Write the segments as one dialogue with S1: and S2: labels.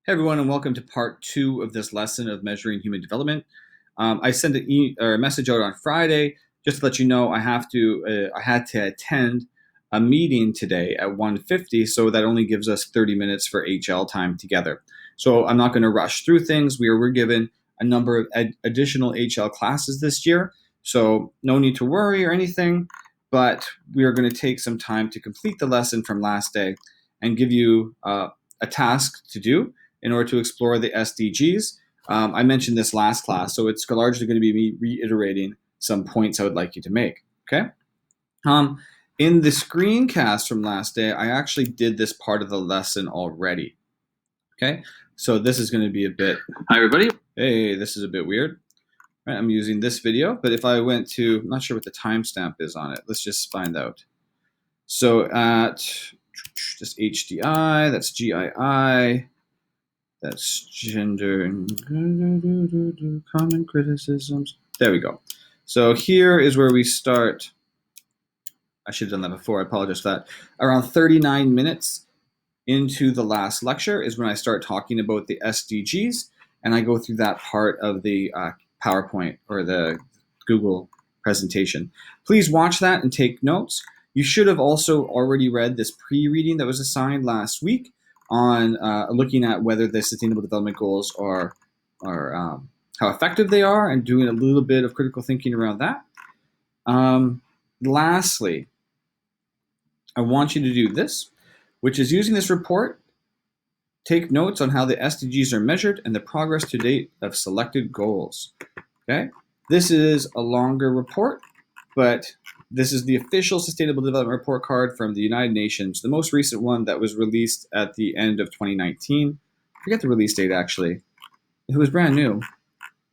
S1: Hey everyone, and welcome to part 2 of this lesson of measuring human development. I sent a message out on Friday just to let you know I had to attend a meeting today at 1:50, so that only gives us 30 minutes for HL time together. So I'm not going to rush through things. We're given a number of additional HL classes this year, so no need to worry or anything. But we are going to take some time to complete the lesson from last day and give you a task to do in order to explore the SDGs. I mentioned this last class, so it's largely going to be me reiterating some points I would like you to make. Okay. In the screencast from last day, I actually did this part of the lesson already. Okay. So this is going to be a bit.
S2: Hi, everybody.
S1: Hey, this is a bit weird. Right, I'm using this video, but if I went to, I'm not sure what the timestamp is on it. Let's just find out. So at just HDI, that's GII. That's gender and common criticisms. There we go. So here is where we start. I should have done that before. I apologize for that. Around 39 minutes into the last lecture is when I start talking about the SDGs, and I go through that part of the PowerPoint or the Google presentation. Please watch that and take notes. You should have also already read this pre-reading that was assigned last week on looking at whether the Sustainable Development Goals are how effective they are, and doing a little bit of critical thinking around that. Lastly, I want you to do this, which is using this report, take notes on how the SDGs are measured and the progress to date of selected goals. Okay, this is a longer report, but this is the official Sustainable Development Report card from the United Nations, the most recent one that was released at the end of 2019. I forget the release date, actually. It was brand new.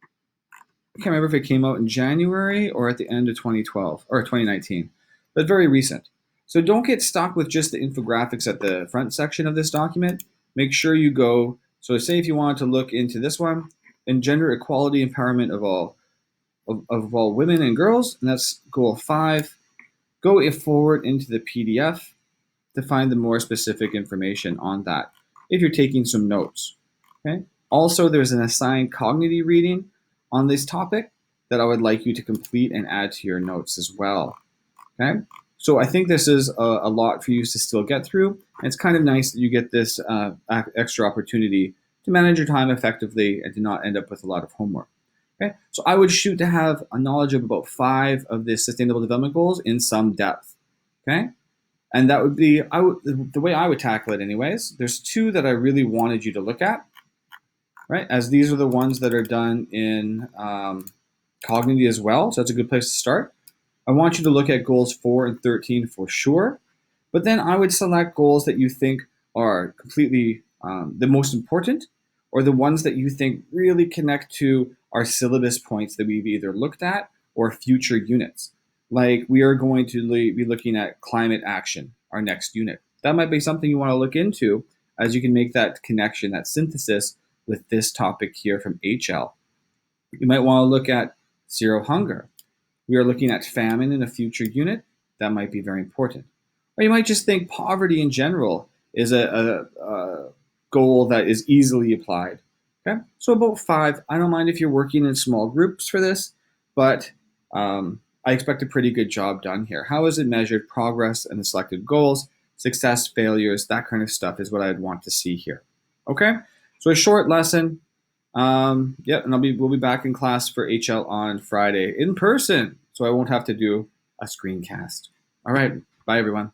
S1: I can't remember if it came out in January or at the end of 2012 or 2019, but very recent. So don't get stuck with just the infographics at the front section of this document. Make sure you go, so say if you wanted to look into this one, in gender equality empowerment of all women and girls, and that's goal 5. Go forward into the PDF to find the more specific information on that if you're taking some notes. Okay. Also, there's an assigned cognitive reading on this topic that I would like you to complete and add to your notes as well. Okay. So I think this is a lot for you to still get through. And it's kind of nice that you get this extra opportunity to manage your time effectively and to not end up with a lot of homework. Okay, so I would shoot to have a knowledge of about 5 of the Sustainable Development Goals in some depth. Okay, and that would be the way I would tackle it, anyways. There's 2 that I really wanted you to look at, right? As these are the ones that are done in Cognitive as well, so that's a good place to start. I want you to look at goals 4 and 13 for sure, but then I would select goals that you think are completely the most important, or the ones that you think really connect to our syllabus points that we've either looked at or future units. Like we are going to be looking at climate action, our next unit. That might be something you want to look into, as you can make that connection, that synthesis with this topic here from HL. You might want to look at zero hunger. We are looking at famine in a future unit. That might be very important. Or you might just think poverty in general is a goal that is easily applied. Okay, so about 5. I don't mind if you're working in small groups for this, but I expect a pretty good job done here. How is it measured? Progress and the selected goals, success, failures, that kind of stuff is what I'd want to see here. Okay, so a short lesson. And we'll be back in class for HL on Friday in person, so I won't have to do a screencast. All right, bye everyone.